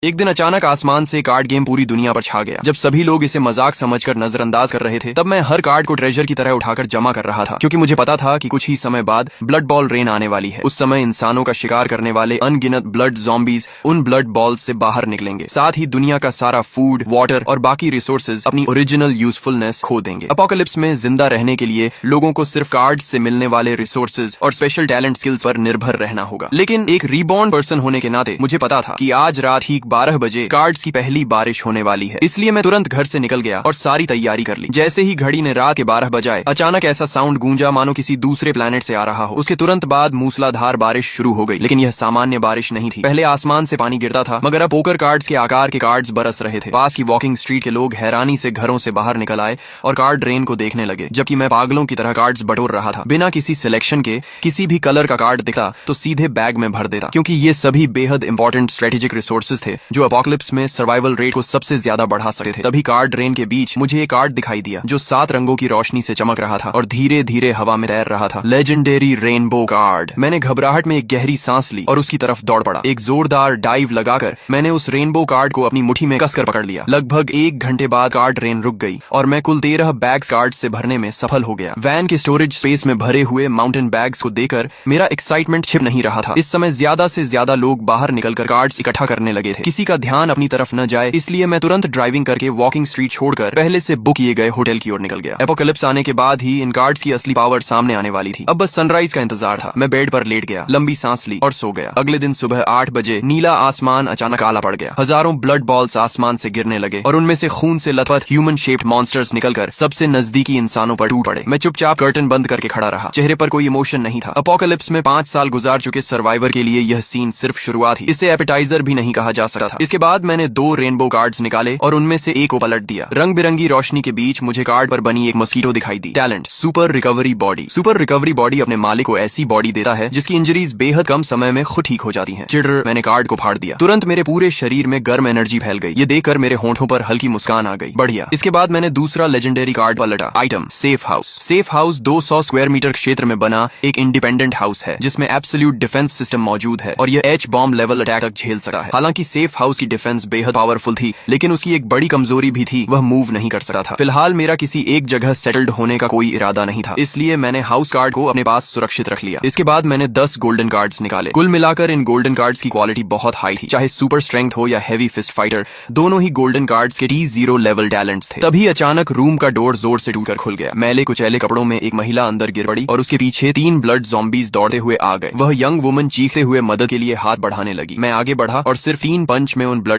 एक दिन अचानक आसमान से कार्ड गेम पूरी दुनिया पर छा गया। जब सभी लोग इसे मजाक समझकर नजरअंदाज कर रहे थे, तब मैं हर कार्ड को ट्रेजर की तरह उठाकर जमा कर रहा था, क्योंकि मुझे पता था कि कुछ ही समय बाद ब्लड बॉल रेन आने वाली है। उस समय इंसानों का शिकार करने वाले अनगिनत ब्लड ज़ॉम्बीज उन ब्लड बॉल्स से बाहर निकलेंगे। साथ ही दुनिया का सारा फूड, वाटर और बाकी रिसोर्सेज अपनी ओरिजिनल यूजफुलनेस खो देंगे। अपोकलिप्स में जिंदा रहने के लिए लोगों को सिर्फ कार्ड से मिलने वाले रिसोर्सेज और स्पेशल टैलेंट स्किल्स पर निर्भर रहना होगा। लेकिन एक रीबॉर्न पर्सन होने के नाते मुझे पता था कि आज रात ठीक 12 बजे कार्ड्स की पहली बारिश होने वाली है। इसलिए मैं तुरंत घर से निकल गया और सारी तैयारी कर ली। जैसे ही घड़ी ने रात के 12 बजाए, अचानक ऐसा साउंड गूंजा मानो किसी दूसरे प्लेनेट से आ रहा हो। उसके तुरंत बाद मूसलाधार बारिश शुरू हो गई, लेकिन यह सामान्य बारिश नहीं थी। पहले आसमान से पानी गिरता था, मगर अब पोकर कार्ड्स के आकार के कार्ड्स बरस रहे थे। पास की वॉकिंग स्ट्रीट के लोग हैरानी से घरों से बाहर निकल आए और कार्ड रेन को देखने लगे, जबकि मैं पागलों की तरह कार्ड्स बटोर रहा था। बिना किसी सिलेक्शन के किसी भी कलर का कार्ड दिखा तो सीधे बैग में भर देता, क्योंकि ये सभी बेहद इंपॉर्टेंट स्ट्रेटेजिक रिसोर्सेज थे जो अपोकलिप्स में सर्वाइवल रेट को सबसे ज्यादा बढ़ा सकते थे। तभी कार्ड रेन के बीच मुझे एक कार्ड दिखाई दिया जो 7 रंगों की रोशनी से चमक रहा था और धीरे धीरे हवा में तैर रहा था। Legendary rainbow card. मैंने घबराहट में एक गहरी सांस ली और उसकी तरफ दौड़ पड़ा। एक जोरदार डाइव लगाकर मैंने उस रेनबो कार्ड को अपनी मुट्ठी में कसकर पकड़ लिया। लगभग 1 घंटे बाद कार्ड रेन रुक गई और मैं कुल 13 बैग्स कार्ड से भरने में सफल हो गया। वैन के स्टोरेज स्पेस में भरे हुए माउंटेन बैग्स को देखकर मेरा एक्साइटमेंट छिप नहीं रहा था। इस समय ज्यादा से ज्यादा लोग बाहर निकलकर कार्ड्स इकट्ठा करने लगे थे। किसी का ध्यान अपनी तरफ न जाए, इसलिए मैं तुरंत ड्राइविंग करके वॉकिंग स्ट्रीट छोड़कर पहले से बुक किए गए होटल की ओर निकल गया। एपोकलिप्स आने के बाद ही इन कार्ड्स की असली पावर सामने आने वाली थी। अब बस सनराइज का इंतजार था। मैं बेड पर लेट गया, लंबी सांस ली और सो गया। अगले दिन सुबह 8 बजे नीला आसमान अचानक काला पड़ गया। हजारों ब्लड बॉल्स आसमान से गिरने लगे और उनमें से खून से लथपथ ह्यूमन शेप्ड मॉन्स्टर्स निकलकर सबसे नजदीकी इंसानों पर टूट पड़े। मैं चुपचाप कर्टन बंद करके खड़ा रहा। चेहरे पर कोई इमोशन नहीं था। अपोकलिप्स में 5 साल गुजार चुके सर्वाइवर के लिए यह सीन सिर्फ शुरुआत थी। इसे एपेटाइजर भी नहीं कहा जा सकता था। इसके बाद मैंने 2 रेनबो कार्ड्स निकाले और उनमें से एक को पलट दिया। रंग बिरंगी रोशनी के बीच मुझे कार्ड पर बनी एक मस्कीटो दिखाई दी। Talent super recovery body. Super recovery body अपने मालिक को ऐसी बॉडी देता है जिसकी इंजरीज बेहद कम समय में खुद ठीक हो जाती हैं। चिढ़, मैंने कार्ड को फाड़ दिया। तुरंत मेरे पूरे शरीर में गर्म एनर्जी फैल गई। ये देखकर मेरे होंठों पर हल्की मुस्कान आ गई। बढ़िया। इसके बाद मैंने दूसरा लेजेंडरी कार्ड पलटा। Item safe house. Safe house 200 square metre क्षेत्र में बना एक इंडिपेंडेंट हाउस है जिसमें एब्सोल्यूट डिफेंस सिस्टम मौजूद है और यह एच बॉम्ब लेवल अटैक तक झेल सकता है। हालांकि सेफ हाउस की डिफेंस बेहद पावरफुल थी, लेकिन उसकी एक बड़ी कमजोरी भी थी, वह मूव नहीं कर सकता था। फिलहाल मेरा किसी एक जगह सेटल्ड होने का कोई इरादा नहीं था, इसलिए मैंने हाउस कार्ड को अपने पास सुरक्षित रख लिया। इसके बाद मैंने 10 गोल्डन कार्ड्स निकाले। कुल मिलाकर इन गोल्डन कार्ड्स की क्वालिटी बहुत हाई थी। चाहे सुपर स्ट्रेंथ हो या हेवी फिस्ट फाइटर, दोनों ही गोल्डन कार्ड्स के T0 लेवल टैलेंट्स थे। तभी अचानक रूम का डोर जोर से टूटकर खुल गया। मैले कुचैले कपड़ों में एक महिला अंदर गिर पड़ी और उसके पीछे 3 ब्लड ज़ॉम्बीज दौड़ते हुए आ गए। वह यंग वुमन चीखते हुए मदद के लिए हाथ बढ़ाने लगी। मैं आगे बढ़ा और सिर्फ 3 पंच में उन ब्लड